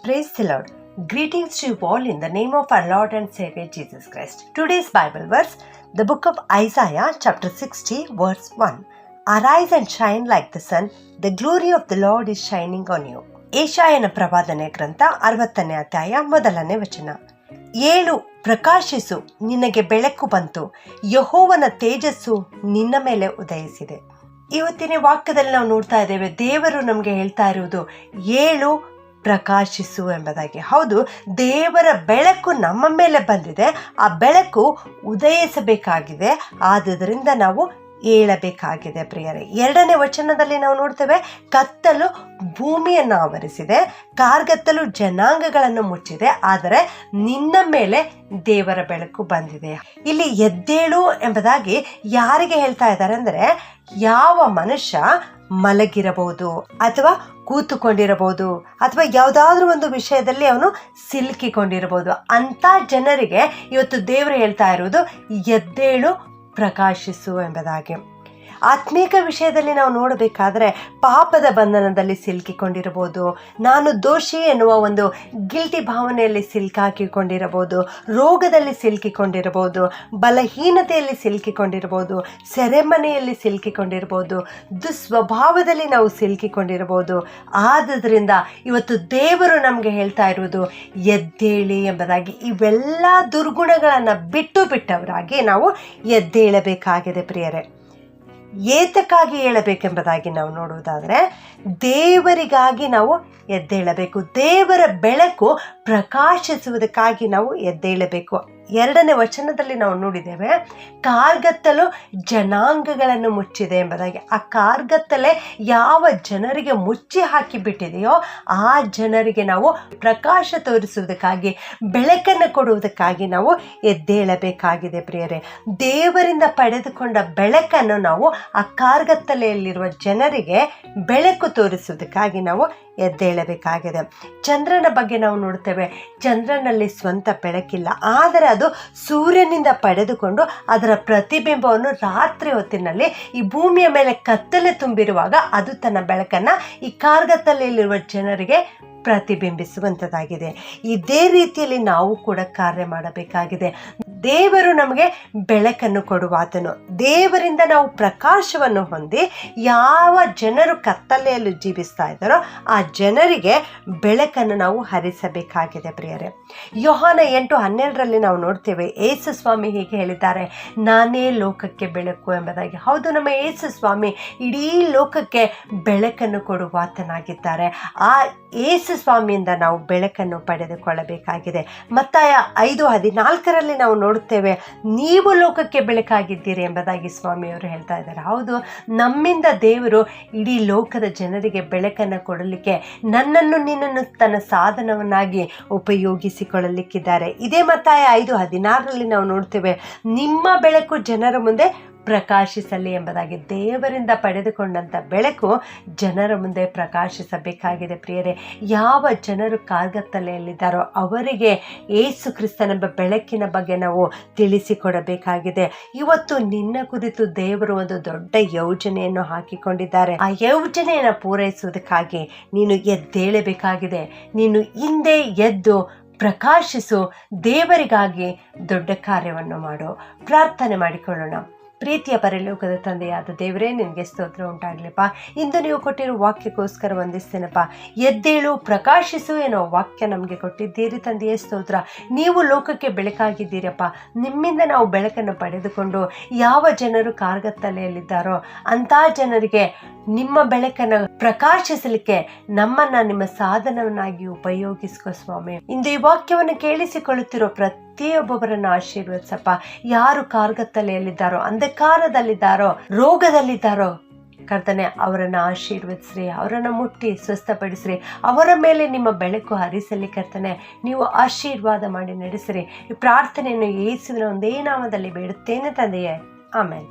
Praise the Lord. Greetings to you all in the name of our Lord and Savior Jesus Christ. Today's Bible verse, the book of Isaiah chapter 60 verse 1. Arise and shine like the sun, the glory of the Lord is shining on you. ಏಷಾಯನ ಪ್ರವಾದನೆ ಗ್ರಂಥ 60ನೇ ಅಧ್ಯಾಯ 1ನೇ ವಚನ. ಏಳು, ಪ್ರಕಾಶಿಸು, ನಿನಗೆ ಬೆಳಕು ಬಂತು, ಯೆಹೋವನ ತೇಜಸ್ಸು ನಿನ್ನ ಮೇಲೆ ಉದಯಿಸಿದೆ. ಇವತ್ತಿನ ವಾಕ್ಯದಲ್ಲಿ ನಾವು ನೋಡ್ತಾ ಇದ್ದೇವೆ, ದೇವರು ನಮಗೆ ಹೇಳ್ತಾ ಇರುವುದು ಏಳು, ಪ್ರಕಾಶಿಸು ಎಂಬುದಾಗಿ. ಹೌದು, ದೇವರ ಬೆಳಕು ನಮ್ಮ ಮೇಲೆ ಬಂದಿದೆ, ಆ ಬೆಳಕು ಉದಯಿಸಬೇಕಾಗಿದೆ, ಆದುದರಿಂದ ನಾವು ಏಳಬೇಕಾಗಿದೆ ಪ್ರಿಯರೇ. 2ನೇ ವಚನದಲ್ಲಿ ನಾವು ನೋಡ್ತೇವೆ, ಕತ್ತಲು ಭೂಮಿಯನ್ನು ಆವರಿಸಿದೆ, ಕಾರ್ಗತ್ತಲು ಜನಾಂಗಗಳನ್ನು ಮುಚ್ಚಿದೆ, ಆದರೆ ನಿನ್ನ ಮೇಲೆ ದೇವರ ಬೆಳಕು ಬಂದಿದೆ. ಇಲ್ಲಿ ಎದ್ದೇಳು ಎಂಬುದಾಗಿ ಯಾರಿಗೆ ಹೇಳ್ತಾ ಇದ್ದಾರೆ ಅಂದರೆ, ಯಾವ ಮನುಷ್ಯ ಮಲಗಿರಬಹುದು ಅಥವಾ ಕೂತುಕೊಂಡಿರಬಹುದು ಅಥವಾ ಯಾವುದಾದ್ರೂ ಒಂದು ವಿಷಯದಲ್ಲಿ ಅವನು ಸಿಲುಕಿಕೊಂಡಿರಬಹುದು, ಅಂತ ಜನರಿಗೆ ಇವತ್ತು ದೇವರು ಹೇಳ್ತಾ ಇರುವುದು ಎದ್ದೇಳು, ಪ್ರಕಾಶಿಸು ಎಂಬುದಾಗಿ. ಆತ್ಮೀಕ ವಿಷಯದಲ್ಲಿ ನಾವು ನೋಡಬೇಕಾದ್ರೆ ಪಾಪದ ಬಂಧನದಲ್ಲಿ ಸಿಲುಕಿಕೊಂಡಿರಬಹುದು, ನಾನು ದೋಷಿ ಎನ್ನುವ ಒಂದು ಗಿಲ್ಟಿ ಭಾವನೆಯಲ್ಲಿ ಸಿಲುಕಾಕಿಕೊಂಡಿರಬಹುದು, ರೋಗದಲ್ಲಿ ಸಿಲುಕಿಕೊಂಡಿರಬಹುದು, ಬಲಹೀನತೆಯಲ್ಲಿ ಸಿಲುಕಿಕೊಂಡಿರಬಹುದು, ಸೆರೆಮನೆಯಲ್ಲಿ ಸಿಲುಕಿಕೊಂಡಿರಬಹುದು, ದುಸ್ವಭಾವದಲ್ಲಿ ನಾವು ಸಿಲುಕಿಕೊಂಡಿರಬಹುದು. ಆದುದರಿಂದ ಇವತ್ತು ದೇವರು ನಮಗೆ ಹೇಳ್ತಾ ಇರುವುದು ಎದ್ದೇಳಿ ಎಂಬುದಾಗಿ. ಇವೆಲ್ಲ ದುರ್ಗುಣಗಳನ್ನು ಬಿಟ್ಟವರಾಗಿ ನಾವು ಎದ್ದೇಳಬೇಕಾಗಿದೆ ಪ್ರಿಯರೇ. ಏತಕ್ಕಾಗಿ ಏಳಬೇಕೆಂಬುದಾಗಿ ನಾವು ನೋಡುವುದಾದರೆ, ದೇವರಿಗಾಗಿ ನಾವು ಎದ್ದೇಳಬೇಕು. ದೇವರ ಬೆಳಕು ಪ್ರಕಾಶಿಸುವುದಕ್ಕಾಗಿ ನಾವು ಎದ್ದೇಳಬೇಕು. 2ನೇ ವಚನದಲ್ಲಿ ನಾವು ನೋಡಿದ್ದೇವೆ, ಕಾರ್ಗತ್ತಲು ಜನಾಂಗಗಳನ್ನು ಮುಚ್ಚಿದೆ ಎಂಬುದಾಗಿ. ಆ ಕಾರ್ಗತ್ತಲೆ ಯಾವ ಜನರಿಗೆ ಮುಚ್ಚಿ ಹಾಕಿಬಿಟ್ಟಿದೆಯೋ ಆ ಜನರಿಗೆ ನಾವು ಪ್ರಕಾಶ ತೋರಿಸುವುದಕ್ಕಾಗಿ, ಬೆಳಕನ್ನು ಕೊಡುವುದಕ್ಕಾಗಿ ನಾವು ಎದ್ದೇಳಬೇಕಾಗಿದೆ ಪ್ರಿಯರೇ. ದೇವರಿಂದ ಪಡೆದುಕೊಂಡ ಬೆಳಕನ್ನು ನಾವು ಆ ಕಾರ್ಗತ್ತಲೆಯಲ್ಲಿರುವ ಜನರಿಗೆ ಬೆಳಕು ತೋರಿಸುವುದಕ್ಕಾಗಿ ನಾವು ಎದ್ದೇಳಬೇಕಾಗಿದೆ. ಚಂದ್ರನ ಬಗ್ಗೆ ನಾವು ನೋಡ್ತೇವೆ, ಚಂದ್ರನಲ್ಲಿ ಸ್ವಂತ ಬೆಳಕಿಲ್ಲ, ಆದರೆ ಅದು ಸೂರ್ಯನಿಂದ ಪಡೆದುಕೊಂಡು ಅದರ ಪ್ರತಿಬಿಂಬವನ್ನು ರಾತ್ರಿ ಹೊತ್ತಿನಲ್ಲಿ ಈ ಭೂಮಿಯ ಮೇಲೆ ಕತ್ತಲೆ ತುಂಬಿರುವಾಗ ಅದು ತನ್ನ ಬೆಳಕನ್ನು ಈ ಕಾರ್ಗತ್ತಲೆಯಲ್ಲಿರುವ ಜನರಿಗೆ ಪ್ರತಿಬಿಂಬಿಸುವಂಥದ್ದಾಗಿದೆ. ಇದೇ ರೀತಿಯಲ್ಲಿ ನಾವು ಕೂಡ ಕಾರ್ಯ ಮಾಡಬೇಕಾಗಿದೆ. ದೇವರು ನಮಗೆ ಬೆಳಕನ್ನು ಕೊಡುವಾತನು. ದೇವರಿಂದ ನಾವು ಪ್ರಕಾಶವನ್ನು ಹೊಂದಿ ಯಾವ ಜನರು ಕತ್ತಲೆಯಲ್ಲಿ ಜೀವಿಸ್ತಾ ಇದ್ದಾರೋ ಆ ಜನರಿಗೆ ಬೆಳಕನ್ನು ನಾವು ಹರಿಸಬೇಕಾಗಿದೆ ಪ್ರಿಯರೇ. ಯೋಹಾನ 8:12 ನಾವು ನೋಡ್ತೇವೆ, ಯೇಸು ಸ್ವಾಮಿ ಹೀಗೆ ಹೇಳಿದ್ದಾರೆ, ನಾನೇ ಲೋಕಕ್ಕೆ ಬೆಳಕು ಎಂಬುದಾಗಿ. ಹೌದು, ನಮ್ಮ ಯೇಸು ಸ್ವಾಮಿ ಇಡೀ ಲೋಕಕ್ಕೆ ಬೆಳಕನ್ನು ಕೊಡುವಾತನಾಗಿದ್ದಾರೆ. ಆ ಯೇಸು ಸ್ವಾಮಿಯಿಂದ ನಾವು ಬೆಳಕನ್ನು ಪಡೆದುಕೊಳ್ಳಬೇಕಾಗಿದೆ. ಮತ್ತಾಯ 5:14 ನಾವು ನೋಡುತ್ತೇವೆ, ನೀವು ಲೋಕಕ್ಕೆ ಬೆಳಕಾಗಿದ್ದೀರಿ ಎಂಬುದಾಗಿ ಸ್ವಾಮಿಯವರು ಹೇಳ್ತಾ ಇದ್ದಾರೆ. ಹೌದು, ನಮ್ಮಿಂದ ದೇವರು ಇಡೀ ಲೋಕದ ಜನರಿಗೆ ಬೆಳಕನ್ನು ಕೊಡಲಿಕ್ಕೆ, ನನ್ನನ್ನು ನಿನ್ನನ್ನು ತನ್ನ ಸಾಧನವನ್ನಾಗಿ ಉಪಯೋಗಿಸಿಕೊಳ್ಳಲಿಕ್ಕಿದ್ದಾರೆ. ಇದೇ ಮತ್ತಾಯ 5:16 ನಾವು ನೋಡ್ತೇವೆ, ನಿಮ್ಮ ಬೆಳಕು ಜನರ ಮುಂದೆ ಪ್ರಕಾಶಿಸಲಿ ಎಂಬುದಾಗಿ. ದೇವರಿಂದ ಪಡೆದುಕೊಂಡಂಥ ಬೆಳಕು ಜನರ ಮುಂದೆ ಪ್ರಕಾಶಿಸಬೇಕಾಗಿದೆ ಪ್ರಿಯರೇ. ಯಾವ ಜನರು ಕಾರ್ಗತ್ತಲೆಯಲ್ಲಿದ್ದಾರೋ ಅವರಿಗೆ ಯೇಸು ಕ್ರಿಸ್ತನೆಂಬ ಬೆಳಕಿನ ಬಗ್ಗೆ ನಾವು ತಿಳಿಸಿಕೊಡಬೇಕಾಗಿದೆ. ಇವತ್ತು ನಿನ್ನ ಕುರಿತು ದೇವರು ಒಂದು ದೊಡ್ಡ ಯೋಜನೆಯನ್ನು ಹಾಕಿಕೊಂಡಿದ್ದಾರೆ. ಆ ಯೋಜನೆಯನ್ನು ಪೂರೈಸುವುದಕ್ಕಾಗಿ ನೀನು ಎದ್ದೇಳಬೇಕಾಗಿದೆ. ನೀನು ಹಿಂದೆ ಎದ್ದು ಪ್ರಕಾಶಿಸು, ದೇವರಿಗಾಗಿ ದೊಡ್ಡ ಕಾರ್ಯವನ್ನು ಮಾಡು. ಪ್ರಾರ್ಥನೆ ಮಾಡಿಕೊಳ್ಳೋಣ. ಪ್ರೀತಿಯ ಪರಲೋಕದ ತಂದೆಯಾದ ದೇವರೇ, ನಿನಗೆ ಸ್ತೋತ್ರ ಉಂಟಾಗಲಿಪ್ಪ. ಇಂದು ನೀವು ಕೊಟ್ಟಿರೋ ವಾಕ್ಯಕ್ಕೋಸ್ಕರ ವಂದಿಸ್ತೇನಪ್ಪ. ಎದ್ದೇಳು, ಪ್ರಕಾಶಿಸು ಎನ್ನುವ ವಾಕ್ಯ ನಮಗೆ ಕೊಟ್ಟಿದ್ದೀರಿ ತಂದೆಯೇ, ಸ್ತೋತ್ರ. ನೀವು ಲೋಕಕ್ಕೆ ಬೆಳಕಾಗಿದ್ದೀರಪ್ಪ. ನಿಮ್ಮಿಂದ ನಾವು ಬೆಳಕನ್ನು ಪಡೆದುಕೊಂಡು ಯಾವ ಜನರು ಕಾರ್ಗತ್ತಲೆಯಲ್ಲಿದ್ದಾರೋ ಅಂಥ ಜನರಿಗೆ ನಿಮ್ಮ ಬೆಳಕನ್ನು ಪ್ರಕಾಶಿಸಲಿಕ್ಕೆ ನಮ್ಮನ್ನು ನಿಮ್ಮ ಸಾಧನವನ್ನಾಗಿ ಉಪಯೋಗಿಸ್ಕೋ ಸ್ವಾಮಿ. ಇಂದು ಈ ವಾಕ್ಯವನ್ನು ಕೇಳಿಸಿಕೊಳ್ಳುತ್ತಿರೋ ಪ್ರತಿಯೊಬ್ಬೊಬ್ಬರನ್ನು ಆಶೀರ್ವದಿಸಪ್ಪ. ಯಾರು ಕಾರ್ಗತ್ತಲೆಯಲ್ಲಿದ್ದಾರೋ, ಅಂಧಕಾರದಲ್ಲಿದ್ದಾರೋ, ರೋಗದಲ್ಲಿದ್ದಾರೋ ಕರ್ತನೆ, ಅವರನ್ನು ಆಶೀರ್ವದಿಸ್ರಿ, ಅವರನ್ನು ಮುಟ್ಟಿ ಸ್ವಸ್ಥಪಡಿಸ್ರಿ, ಅವರ ಮೇಲೆ ನಿಮ್ಮ ಬೆಳಕು ಹರಿಸಲಿ ಕರ್ತನೆ. ನೀವು ಆಶೀರ್ವಾದ ಮಾಡಿ ನಡೆಸಿರಿ. ಈ ಪ್ರಾರ್ಥನೆಯನ್ನು ಯೇಸುವಿನ ಒಂದೇ ನಾಮದಲ್ಲಿ ಬೇಡುತ್ತೇನೆ ತಂದೆಯೇ, ಆಮೇಲೆ.